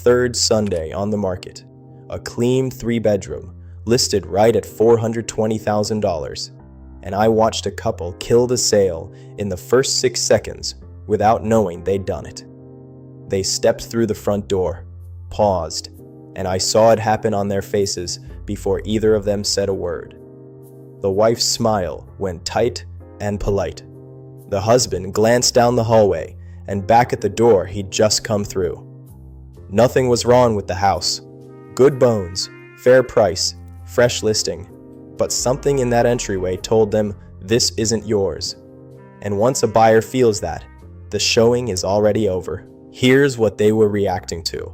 third Sunday on the market. A clean 3-bedroom, listed right at $420,000. And I watched a couple kill the sale in the first 6 seconds without knowing they'd done it. They stepped through the front door, paused, and I saw it happen on their faces before either of them said a word. The wife's smile went tight and polite. The husband glanced down the hallway and back at the door he'd just come through. Nothing was wrong with the house. Good bones, fair price, fresh listing. But something in that entryway told them this isn't yours. And once a buyer feels that, the showing is already over. Here's what they were reacting to.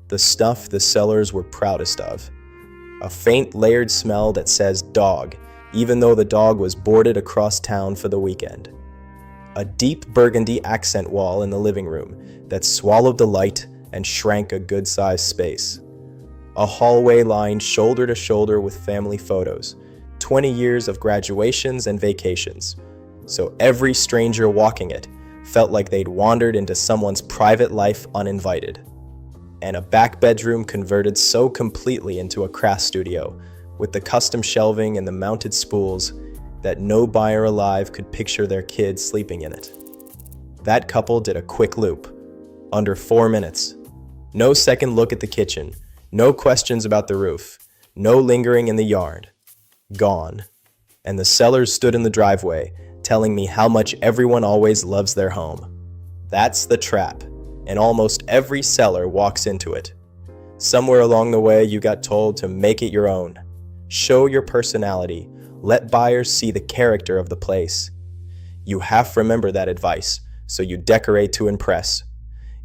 The stuff the sellers were proudest of. A faint layered smell that says dog, even though the dog was boarded across town for the weekend. A deep burgundy accent wall in the living room that swallowed the light and shrank a good-sized space. A hallway lined shoulder to shoulder with family photos, 20 years of graduations and vacations. So every stranger walking it felt like they'd wandered into someone's private life uninvited. And a back bedroom converted so completely into a craft studio, with the custom shelving and the mounted spools, that no buyer alive could picture their kids sleeping in it. That couple did a quick loop, under 4 minutes. No second look at the kitchen, no questions about the roof, no lingering in the yard. Gone. And the sellers stood in the driveway, telling me how much everyone always loves their home. That's the trap, and almost every seller walks into it. Somewhere along the way, you got told to make it your own. Show your personality. Let buyers see the character of the place. You half remember that advice, so you decorate to impress.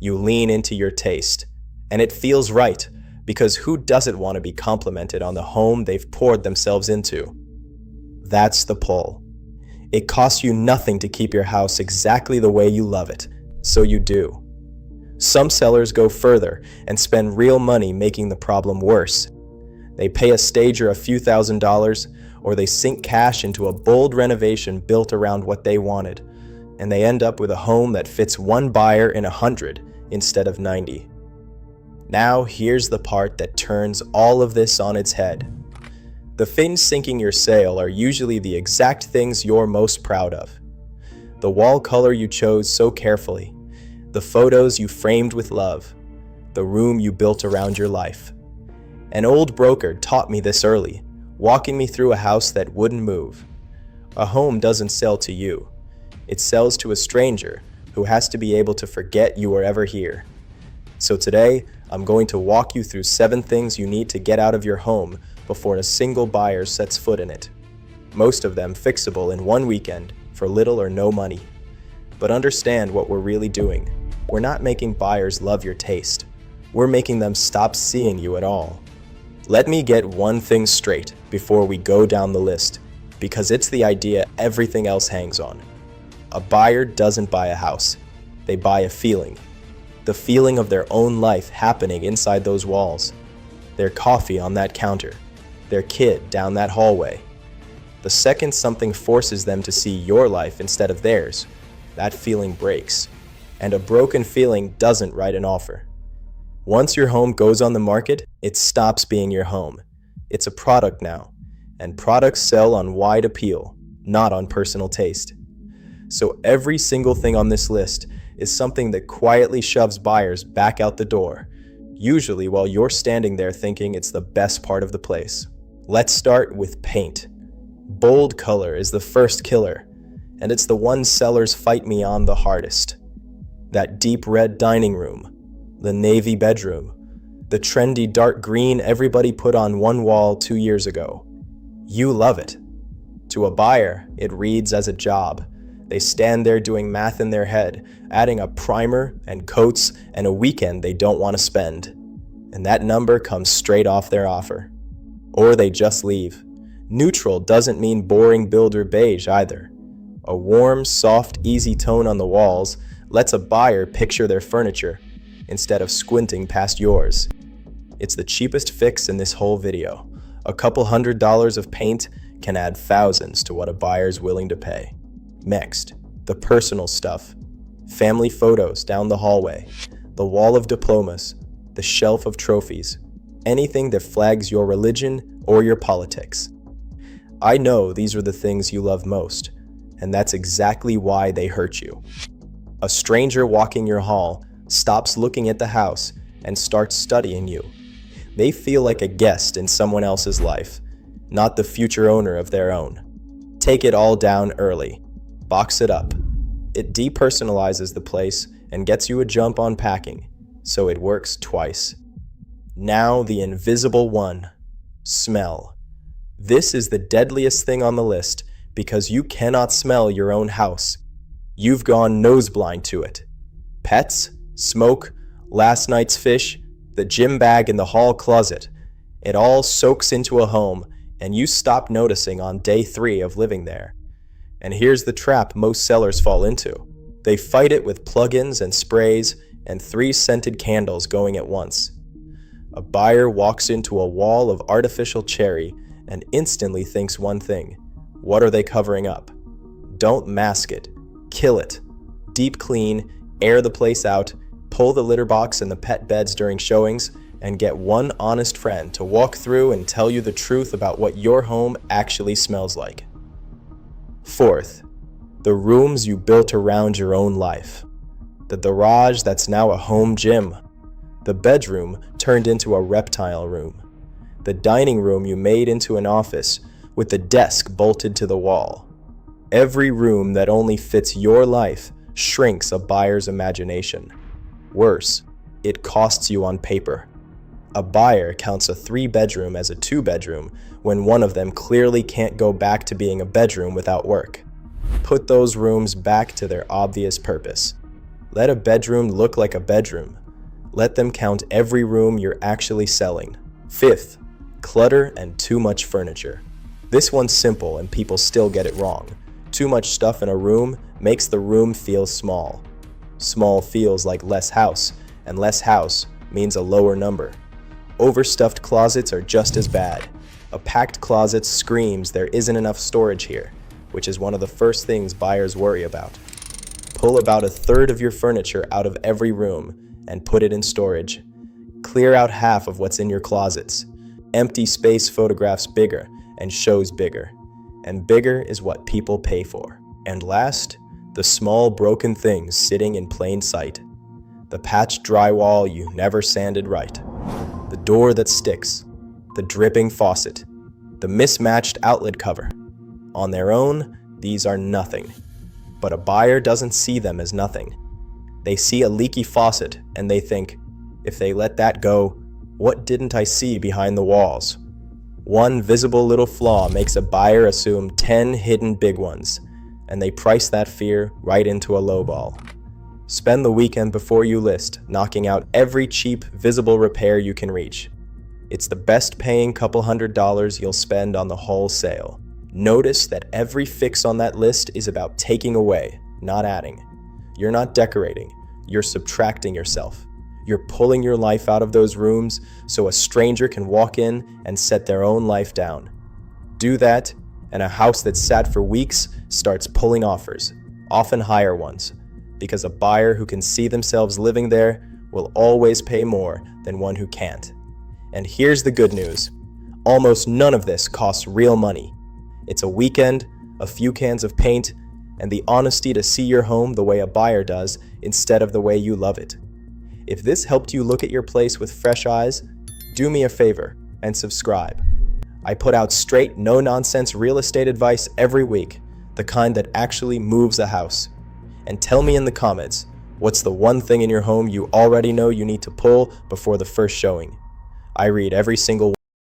You lean into your taste. And it feels right, because who doesn't want to be complimented on the home they've poured themselves into? That's the pull. It costs you nothing to keep your house exactly the way you love it, so you do. Some sellers go further and spend real money making the problem worse. They pay a stager a few $1,000s, or they sink cash into a bold renovation built around what they wanted, and they end up with a home that fits one buyer in 100 instead of 90. Now here's the part that turns all of this on its head. The things sinking your sale are usually the exact things you're most proud of. The wall color you chose so carefully, the photos you framed with love, the room you built around your life. An old broker taught me this early, walking me through a house that wouldn't move. A home doesn't sell to you. It sells to a stranger who has to be able to forget you were ever here. So today, I'm going to walk you through 7 things you need to get out of your home before a single buyer sets foot in it. Most of them fixable in one weekend for little or no money. But understand what we're really doing. We're not making buyers love your taste. We're making them stop seeing you at all. Let me get one thing straight before we go down the list, because it's the idea everything else hangs on. A buyer doesn't buy a house. They buy a feeling. The feeling of their own life happening inside those walls. Their coffee on that counter. Their kid down that hallway. The second something forces them to see your life instead of theirs, that feeling breaks. And a broken feeling doesn't write an offer. Once your home goes on the market, it stops being your home. It's a product now, and products sell on wide appeal, not on personal taste. So every single thing on this list is something that quietly shoves buyers back out the door, usually while you're standing there thinking it's the best part of the place. Let's start with paint. Bold color is the first killer, and it's the one sellers fight me on the hardest. That deep red dining room, the navy bedroom, the trendy dark green everybody put on one wall 2 years ago. You love it. To a buyer, it reads as a job. They stand there doing math in their head, adding a primer and coats and a weekend they don't want to spend. And that number comes straight off their offer. Or they just leave. Neutral doesn't mean boring builder beige either. A warm, soft, easy tone on the walls lets a buyer picture their furniture instead of squinting past yours. It's the cheapest fix in this whole video. A couple $100s of paint can add thousands to what a buyer's willing to pay. Next, the personal stuff. Family photos down the hallway, the wall of diplomas, the shelf of trophies, anything that flags your religion or your politics. I know these are the things you love most, and that's exactly why they hurt you. A stranger walking your hall stops looking at the house and starts studying you. They feel like a guest in someone else's life, not the future owner of their own. Take it all down early. Box it up. It depersonalizes the place and gets you a jump on packing, so it works twice. Now the invisible one, smell. This is the deadliest thing on the list because you cannot smell your own house. You've gone noseblind to it. Pets, smoke, last night's fish, the gym bag in the hall closet. It all soaks into a home, and you stop noticing on day 3 of living there. And here's the trap most sellers fall into. They fight it with plugins and sprays and 3 scented candles going at once. A buyer walks into a wall of artificial cherry and instantly thinks one thing: what are they covering up? Don't mask it. Kill it. Deep clean, air the place out, pull the litter box and the pet beds during showings, and get one honest friend to walk through and tell you the truth about what your home actually smells like. Fourth, the rooms you built around your own life. The garage that's now a home gym. The bedroom turned into a reptile room. The dining room you made into an office with the desk bolted to the wall. Every room that only fits your life shrinks a buyer's imagination. Worse, it costs you on paper. A buyer counts a 3-bedroom as a 2-bedroom when one of them clearly can't go back to being a bedroom without work. Put those rooms back to their obvious purpose. Let a bedroom look like a bedroom. Let them count every room you're actually selling. Fifth, clutter and too much furniture. This one's simple and people still get it wrong. Too much stuff in a room makes the room feel small. Small feels like less house, and less house means a lower number. Overstuffed closets are just as bad. A packed closet screams there isn't enough storage here, which is one of the first things buyers worry about. Pull about 1/3 of your furniture out of every room and put it in storage. Clear out half of what's in your closets. Empty space photographs bigger and shows bigger. And bigger is what people pay for. And last, the small broken things sitting in plain sight. The patched drywall you never sanded right. The door that sticks. The dripping faucet. The mismatched outlet cover. On their own, these are nothing. But a buyer doesn't see them as nothing. They see a leaky faucet and they think, if they let that go, what didn't I see behind the walls? One visible little flaw makes a buyer assume 10 hidden big ones, and they price that fear right into a lowball. Spend the weekend before you list, knocking out every cheap, visible repair you can reach. It's the best paying couple $100s you'll spend on the whole sale. Notice that every fix on that list is about taking away, not adding. You're not decorating, you're subtracting yourself. You're pulling your life out of those rooms so a stranger can walk in and set their own life down. Do that, and a house that sat for weeks starts pulling offers, often higher ones, because a buyer who can see themselves living there will always pay more than one who can't. And here's the good news. Almost none of this costs real money. It's a weekend, a few cans of paint, and the honesty to see your home the way a buyer does instead of the way you love it. If this helped you look at your place with fresh eyes, do me a favor and subscribe. I put out straight, no-nonsense real estate advice every week, the kind that actually moves a house. And tell me in the comments, what's the one thing in your home you already know you need to pull before the first showing? I read every single one.